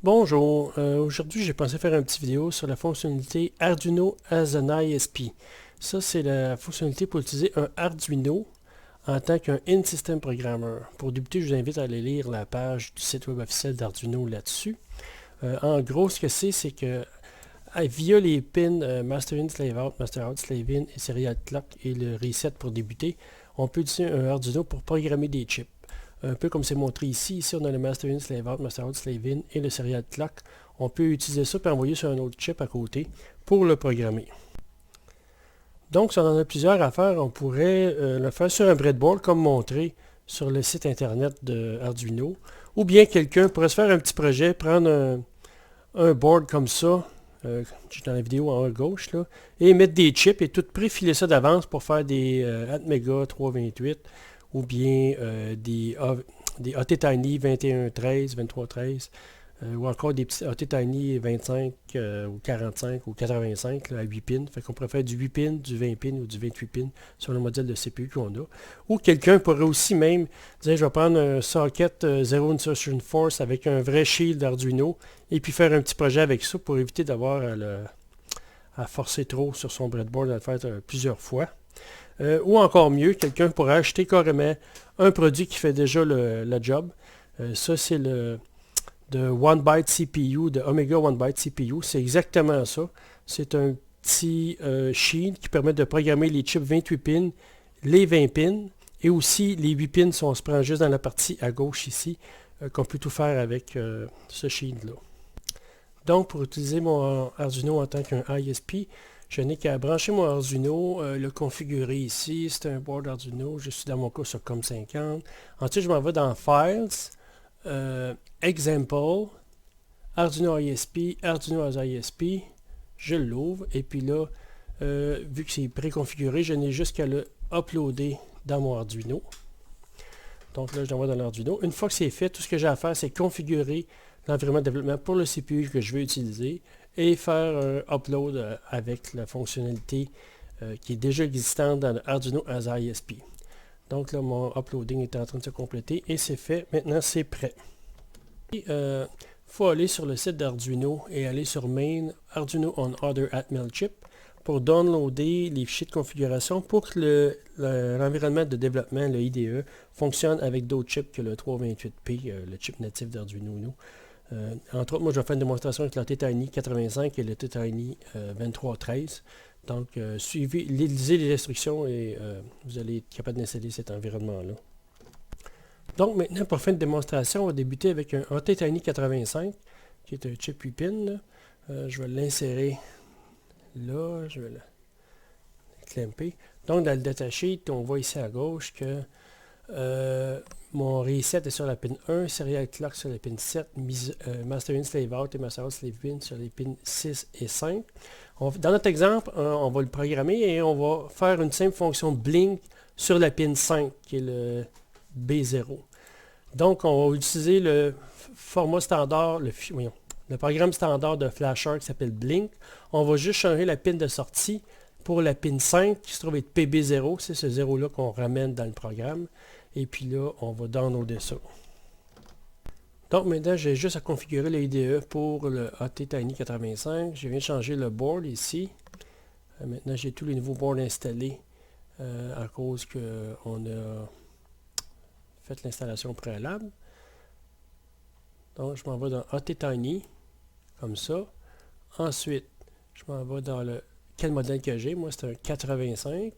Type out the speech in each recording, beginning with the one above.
Bonjour, aujourd'hui j'ai pensé faire une petite vidéo sur la fonctionnalité Arduino as an ISP. Ça c'est la fonctionnalité pour utiliser un Arduino en tant qu'un in-system programmer. Pour débuter, je vous invite à aller lire la page du site web officiel d'Arduino là-dessus. En gros, ce que c'est que via les pins Master In, Slave Out, Master Out, Slave In et Serial Clock et le reset pour débuter, on peut utiliser un Arduino pour programmer des chips. Un peu comme c'est montré ici. Ici, on a le Master In, Slave Out, Master Out, Slave In et le Serial Clock. On peut utiliser ça et envoyer sur un autre chip à côté pour le programmer. Donc, si on en a plusieurs à faire, on pourrait le faire sur un breadboard comme montré sur le site internet de Arduino. Ou bien quelqu'un pourrait se faire un petit projet, prendre un board comme ça, dans la vidéo en haut à gauche, là, et mettre des chips et tout préfiler ça d'avance pour faire des Atmega 328 ou bien des AT-Tiny 2113, 2313, ou encore des petits AT-Tiny 25 ou 45 ou 85 là, à 8 pins. Fait qu'on pourrait faire du 8 pins, du 20 pins ou du 28 pins sur le modèle de CPU qu'on a. Ou quelqu'un pourrait aussi même dire je vais prendre un socket Zero Insertion Force avec un vrai shield Arduino et puis faire un petit projet avec ça pour éviter d'avoir à forcer trop sur son breadboard, à le faire plusieurs fois. Ou encore mieux, quelqu'un pourrait acheter carrément un produit qui fait déjà le job. Ça, c'est le One Byte CPU, de Omega One Byte CPU. C'est exactement ça. C'est un petit sheet qui permet de programmer les chips 28 pins, les 20 pins, et aussi les 8 pins, si on se prend juste dans la partie à gauche ici, qu'on peut tout faire avec ce sheet-là. Donc, pour utiliser mon Arduino en tant qu'un ISP, je n'ai qu'à brancher mon Arduino, le configurer ici. C'est un board Arduino. Je suis dans mon cas sur COM50. Ensuite, je m'en vais dans Files, Example, Arduino ISP, Arduino as ISP. Je l'ouvre et puis là, vu que c'est préconfiguré, je n'ai juste qu'à le uploader dans mon Arduino. Donc là, je l'envoie dans l'Arduino. Une fois que c'est fait, tout ce que j'ai à faire, c'est configurer l'environnement de développement pour le CPU que je veux utiliser et faire un upload avec la fonctionnalité qui est déjà existante dans le Arduino as ISP. Donc là, mon uploading est en train de se compléter et c'est fait. Maintenant, c'est prêt. Il faut aller sur le site d'Arduino et aller sur Main, Arduino on Other Atmel Chip pour downloader les fichiers de configuration pour que l'environnement de développement, le IDE, fonctionne avec d'autres chips que le 328P, le chip natif d'Arduino Uno. Entre autres, moi je vais faire une démonstration avec le AT-Tiny 85 et le AT-Tiny 2313. Donc, lisez les instructions et vous allez être capable d'installer cet environnement-là. Donc maintenant, pour faire une démonstration, on va débuter avec un AT-Tiny 85, qui est un chip 8 pins. Je vais l'insérer là, je vais le clamper. Donc dans le datasheet, on voit ici à gauche que mon reset est sur la pin 1, Serial Clock sur la pin 7, Master In, Slave Out et Master Out, Slave In sur les pins 6 et 5. Dans notre exemple, on va le programmer et on va faire une simple fonction blink sur la pin 5 qui est le B0. Donc on va utiliser le format standard, le programme standard de Flasher qui s'appelle Blink. On va juste changer la pin de sortie pour la pin 5 qui se trouve être PB0. C'est ce 0-là qu'on ramène dans le programme. Et puis là, on va downloader ça. Donc maintenant, j'ai juste à configurer le IDE pour le AT-Tiny 85. Je viens de changer le board ici. Maintenant, j'ai tous les nouveaux boards installés à cause qu'on a fait l'installation préalable. Donc, je m'en vais dans AT-Tiny, comme ça. Ensuite, je m'en vais dans quel modèle que j'ai. Moi, c'est un 85.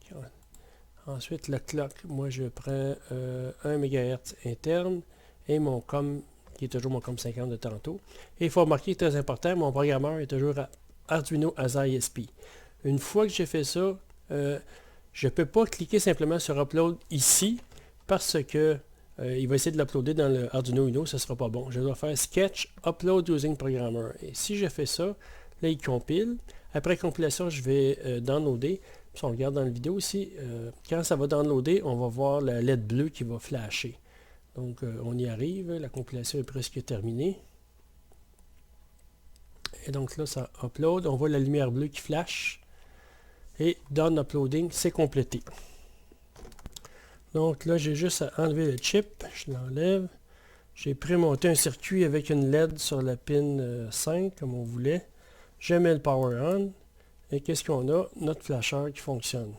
Ensuite, le clock, moi, je prends 1 MHz interne et mon COM, qui est toujours mon COM 50 de tantôt. Et il faut remarquer, très important, mon programmeur est toujours Arduino as ISP. Une fois que j'ai fait ça, je ne peux pas cliquer simplement sur Upload ici parce que il va essayer de l'uploader dans le Arduino Uno, ce ne sera pas bon. Je dois faire Sketch, Upload Using Programmer. Et si je fais ça, là, il compile. Après compilation, je vais downloader. Si on regarde dans la vidéo ici, quand ça va downloader, on va voir la LED bleue qui va flasher. Donc, on y arrive. La compilation est presque terminée. Et donc là, ça upload. On voit la lumière bleue qui flash. Et Done Uploading, c'est complété. Donc là, j'ai juste à enlever le chip. Je l'enlève. J'ai prémonté un circuit avec une LED sur la pin 5 comme on voulait. Je mets le power on. Et qu'est-ce qu'on a? Notre flasheur qui fonctionne.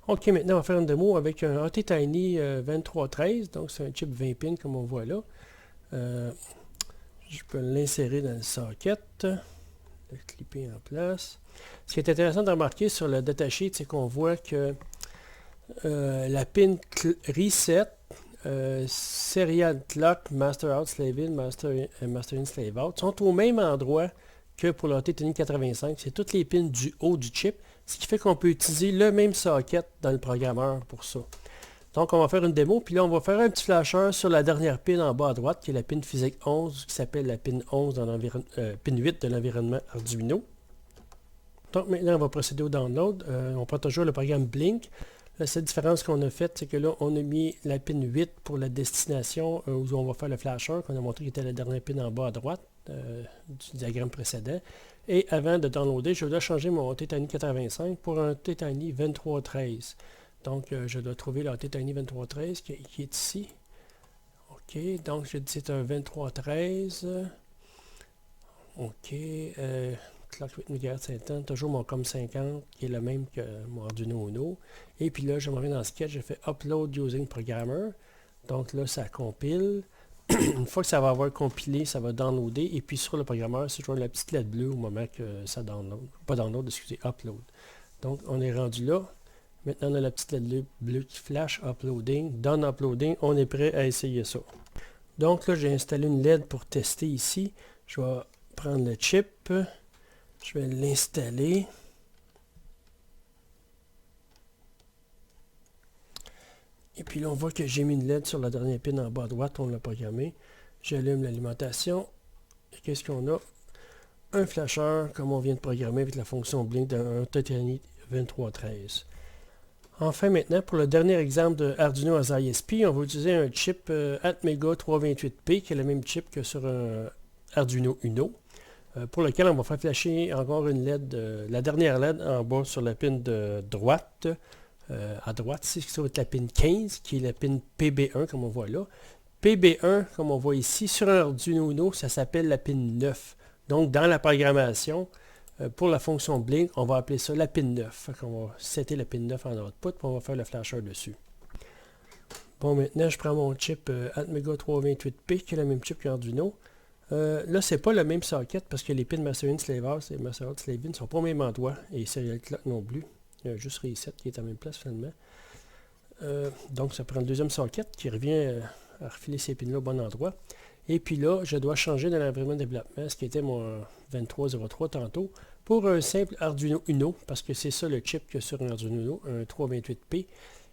Ok, maintenant on va faire une démo avec un ATtiny 2313. Donc c'est un chip 20 pins comme on voit là. Je peux l'insérer dans le socket. Le clipper en place. Ce qui est intéressant de remarquer sur le datasheet, c'est qu'on voit que la pin reset, serial clock, master out, slave in, master in, slave out sont au même endroit que pour l'ATtiny 85. C'est toutes les pins du haut du chip, ce qui fait qu'on peut utiliser le même socket dans le programmeur pour ça. Donc on va faire une démo, puis là on va faire un petit flasher sur la dernière pin en bas à droite, qui est la pin physique 11, qui s'appelle la pin 11 dans pin 8 de l'environnement Arduino. Donc maintenant on va procéder au download. On prend toujours le programme Blink. La seule différence qu'on a faite, c'est que là, on a mis la pin 8 pour la destination où on va faire le flasher, qu'on a montré qui était la dernière pin en bas à droite du diagramme précédent. Et avant de downloader, je dois changer mon ATtiny 85 pour un ATtiny 2313. Donc, je dois trouver le ATtiny 2313 qui est ici. OK, donc je dis c'est un 2313. OK, clock 8 MHz 50, toujours mon COM50 qui est le même que mon Arduino Uno. Et puis là, je me reviens dans Sketch, je fais Upload Using Programmer. Donc là, ça compile. Une fois que ça va avoir compilé, ça va downloader. Et puis sur le programmeur, c'est toujours la petite LED bleue au moment que ça download. Pas download, excusez, upload. Donc on est rendu là. Maintenant, on a la petite LED bleue qui flash, uploading. Done uploading, on est prêt à essayer ça. Donc là, j'ai installé une LED pour tester ici. Je vais prendre le chip. Je vais l'installer. Et puis là, on voit que j'ai mis une LED sur la dernière pin en bas à droite. On l'a programmé. J'allume l'alimentation. Et qu'est-ce qu'on a? Un flasheur, comme on vient de programmer avec la fonction Blink d'un ATtiny 2313. Enfin, maintenant, pour le dernier exemple de Arduino ASA ISP, on va utiliser un chip Atmega 328P, qui est le même chip que sur un Arduino Uno, pour lequel on va faire flasher encore une LED, la dernière LED en bas sur la pin de droite. À droite, ici, ça va être la pin 15, qui est la pin PB1, comme on voit là. PB1, comme on voit ici, sur un Arduino Uno, ça s'appelle la pin 9. Donc, dans la programmation, pour la fonction Blink, on va appeler ça la pin 9. On va setter la pin 9 en output, puis on va faire le flasher dessus. Bon, maintenant, je prends mon chip Atmega 328P, qui est le même chip qu'Arduino. Là, c'est pas le même socket, parce que les pins Master In, Slave Out et Master Out, Slave In ne sont pas au même endroit, et Serial Clock non plus. Il y a juste Reset qui est à la même place, finalement. Donc, ça prend le deuxième socket, qui revient à refiler ces pins-là au bon endroit. Et puis là, je dois changer dans l'environnement de développement, ce qui était mon 2303 tantôt, pour un simple Arduino Uno, parce que c'est ça le chip que sur un Arduino Uno, un 328P.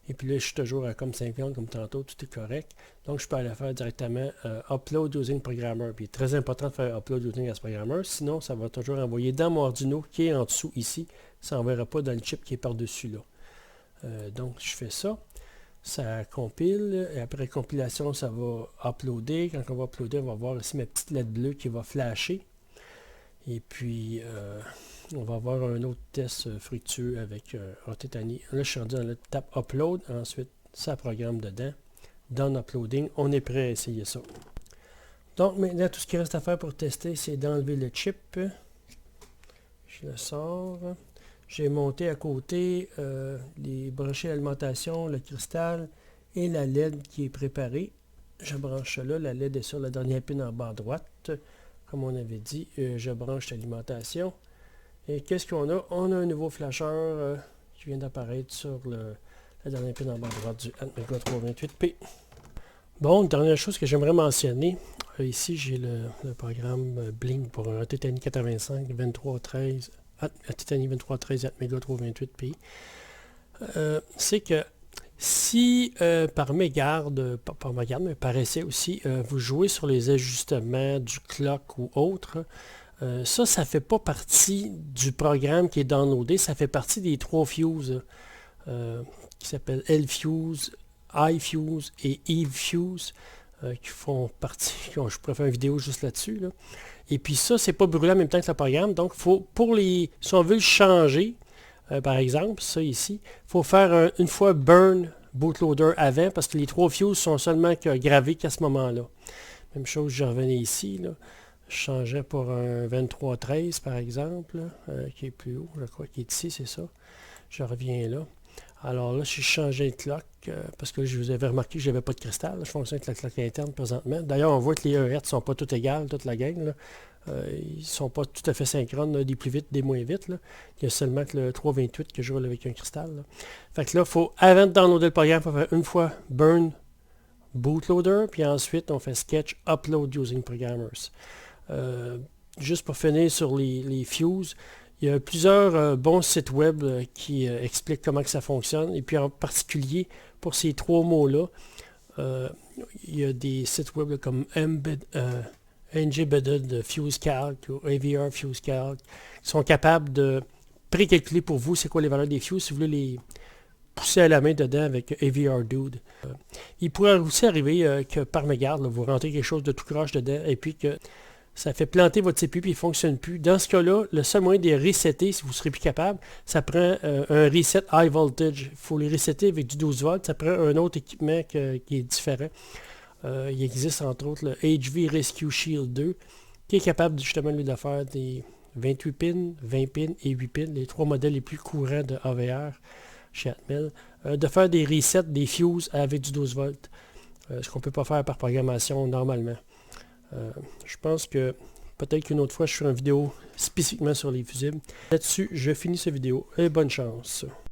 Et puis là, je suis toujours à COM50 comme tantôt, tout est correct. Donc, je peux aller faire directement Upload Using Programmer. Puis, très important de faire Upload Using as Programmer, sinon, ça va toujours envoyer dans mon Arduino qui est en dessous ici. Ça n'enverra pas dans le chip qui est par-dessus là. Donc, je fais ça. Ça compile, et après compilation, ça va uploader. Quand on va uploader, on va voir ici ma petite LED bleue qui va flasher. Et puis, on va avoir un autre test fructueux avec ATtiny. Là, je suis rendu dans le tap Upload. Ensuite, ça programme dedans. Done Uploading. On est prêt à essayer ça. Donc, maintenant, tout ce qui reste à faire pour tester, c'est d'enlever le chip. Je le sors. J'ai monté à côté les branchés d'alimentation, le cristal et la LED qui est préparée. Je branche là, la LED est sur la dernière pin en bas à droite. Comme on avait dit, je branche l'alimentation. Et qu'est-ce qu'on a? On a un nouveau flasher qui vient d'apparaître sur la dernière pin en bas à droite du Atmega 328P. Bon, dernière chose que j'aimerais mentionner. Ici, j'ai le programme Blink pour un ATtiny 85 2313. ATtiny 2313 Atmega 328P. C'est que si par mégarde, pas par mégarde, mais par essai aussi, vous jouez sur les ajustements du clock ou autre, ça ne fait pas partie du programme qui est downloadé, ça fait partie des 3 fuses qui s'appellent LFuse, iFuse et EveFuse qui font partie, je pourrais faire une vidéo juste là-dessus. Là. Et puis ça, c'est pas brûlé en même temps que le programme. Donc, faut si on veut le changer, par exemple, ça ici, il faut faire une fois burn bootloader avant parce que les 3 fuses sont seulement gravés qu'à ce moment-là. Même chose, je revenais ici, là. Je changeais pour un 2313 par exemple, qui est plus haut, je crois qu'il est ici, c'est ça. Je reviens là. Alors là, si je changeais de clock, parce que je vous avais remarqué que je n'avais pas de cristal, je fonctionne avec la clock interne présentement. D'ailleurs, on voit que les Hz ne sont pas toutes égales, toute la gang. Là. Ils ne sont pas tout à fait synchrones, des plus vite, des moins vite. Là. Il y a seulement que le 328 que je roule avec un cristal. Là. Fait que là, avant de downloader le programme, il faut faire une fois burn bootloader, puis ensuite on fait sketch upload using programmers. Juste pour finir sur les fuses, il y a plusieurs bons sites web qui expliquent comment que ça fonctionne. Et puis en particulier, pour ces 3 mots-là, il y a des sites web là, comme NGBedded Fuse Calc ou AVR Fuse Calc qui sont capables de précalculer pour vous c'est quoi les valeurs des fuses si vous voulez les pousser à la main dedans avec AVR Dude. Il pourrait aussi arriver que par mégarde, vous rentrez quelque chose de tout croche dedans et puis que ça fait planter votre CPU et il ne fonctionne plus. Dans ce cas-là, le seul moyen de les resetter, si vous ne serez plus capable, ça prend un reset high voltage. Il faut les resetter avec du 12 volts. Ça prend un autre équipement qui est différent. Il existe entre autres le HV Rescue Shield 2 qui est capable justement de faire des 28 pins, 20 pins et 8 pins, les 3 modèles les plus courants de AVR chez Atmel, de faire des resets, des fuses avec du 12 volts, ce qu'on ne peut pas faire par programmation normalement. Je pense que peut-être qu'une autre fois je ferai une vidéo spécifiquement sur les fusibles. Là-dessus, je finis cette vidéo et bonne chance.